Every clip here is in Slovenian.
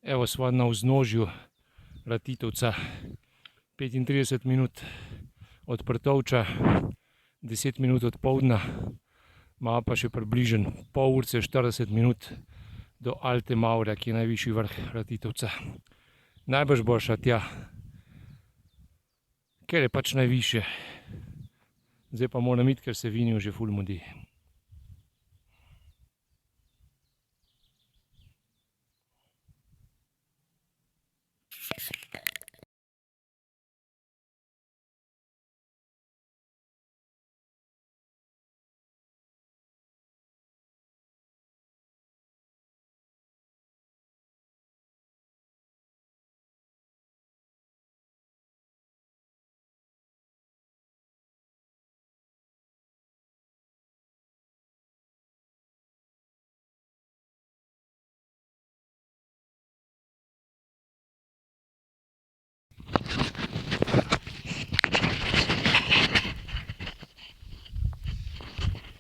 Evo sva na vznožju Ratitovca, 35 minut od Prtovča, 10 minut od povdna, ima pa še približno pol urce, 40 minut do Alte Maure, ki je najvišji vrh Ratitovca. Najbrž bo šla tja, ker je pač najvišje. Zdaj pa moram iti, ker se Viniju že ful mudi.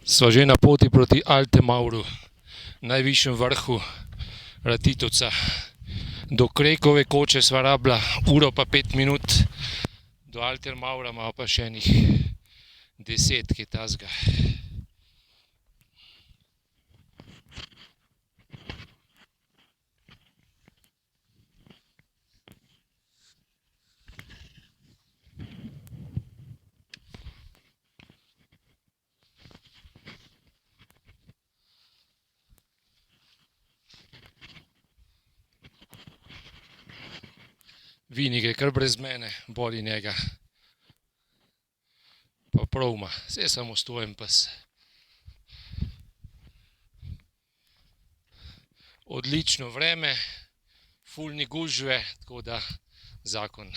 Sva že na poti proti Alte Mauru, najvišjem vrhu Ratitovca. Do Krekove koče sva rabila 1 uro pa 5 minut, do Alte Maura ima pa še enih 10, kaj takega. Vini gre kar brez mene, boli njega. Pa prav ima, saj je samostojen pes. Odlično vreme, ful ni gužve, tako da zakon.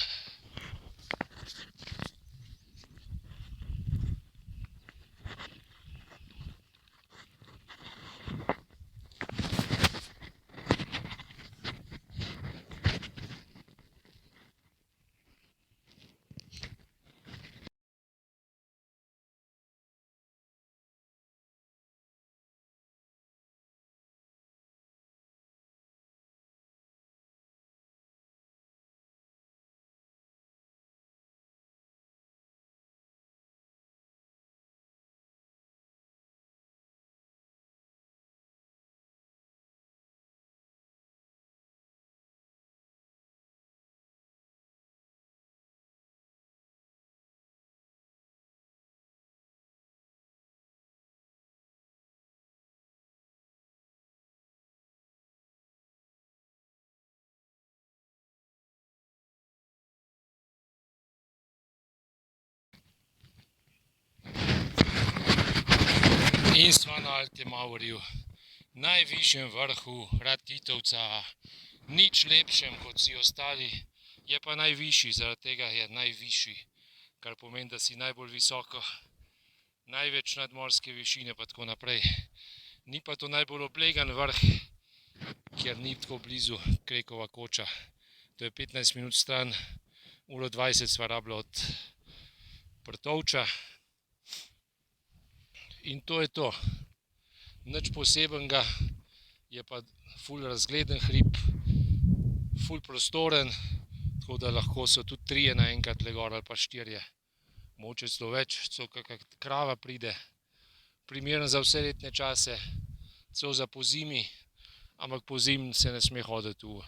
In sva na Alte Mauriju, najvišjem vrhu Ratitovca, nič lepšem kot vsi ostali, je pa najvišji, zaradi tega je najvišji, kar pomeni, da si najbolj visoko, največ nadmorske višine pa tako naprej. Ni pa to najbolj oblegan vrh, ker ni tako blizu Krekova koča. To je 15 minut stran, 1:20 sva rabila od Prtovča. In to je to. Nič posebenega, je pa ful razgleden hrib, ful prostoren, tako da lahko so tudi 3 naenkrat le gor ali pa 4. Mogoče celo več, celo kaka krava pride. Primeren za vse letne čase, celo za pozimi, ampak pozimi se ne sme hoditi v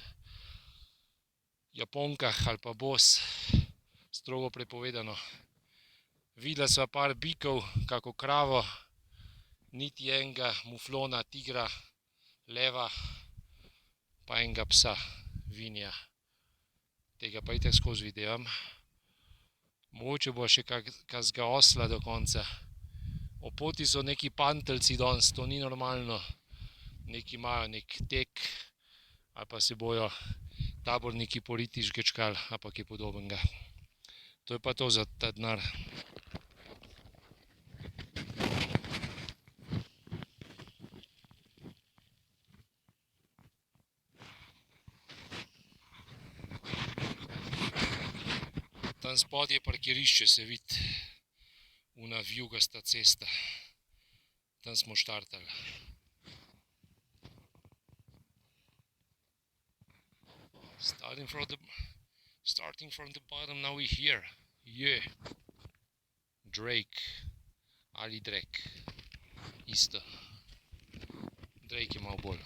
japonkah ali pa bos, strogo prepovedano. Videla sva par bikov, kako kravo, niti enega muflona, tigra, leva, pa enega psa, Vinija. Tega pa itak skozi videvam. Mogoče bo še kakega osla do konca. Ob poti so neki panteljci danes, to ni normalno. Neki imajo neki tek, ali pa se bojo taborniki po Riti žgečkali, ali pa kaj podobnega. To je pa to za ta denar. Tam spodaj je parkirišče, se vidi, ona vijugasta cesta. Tam smo štartali. Starting from the bottom, now we're here. Yeah. Drake. Ali Drake. Isto. Drake je malo bolj